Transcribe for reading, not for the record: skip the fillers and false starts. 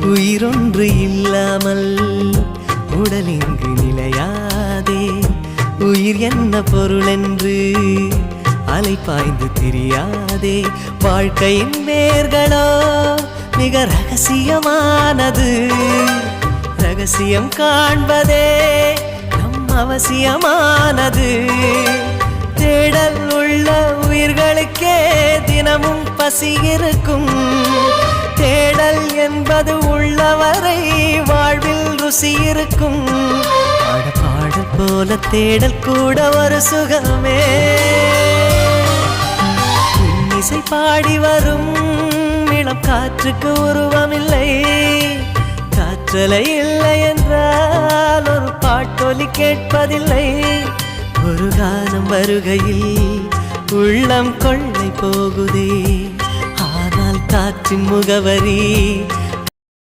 உயிரொன்று இல்லாமல் உடல் இங்கு நிலையாதே. உயிர் என்ன பொருள் என்று அலைப்பாய்ந்து தெரியாதே. வாழ்க்கையின் வேர்களோ மிக ரகசியமானது. ரகசியம் காண்பதே நம் அவசியமானது. தேடல் உள்ள உயிர்களுக்கே தினமும் பசி இருக்கும். தேடல் என்பது உள்ளவரை வாழ்வில் ருசி இருக்கும். பாடல் போல தேடல் கூட ஒரு சுகமே. இசை பாடி வரும் இளம் காற்றுக்கு உருவமில்லை. காற்றலை இல்லை என்றால் ஒரு பாட்டொலி கேட்பதில்லை. ஒரு காலம் வருகையில் உள்ளம் கொள்ளை போகுதே. ஆனால் காற்றின் முகவரி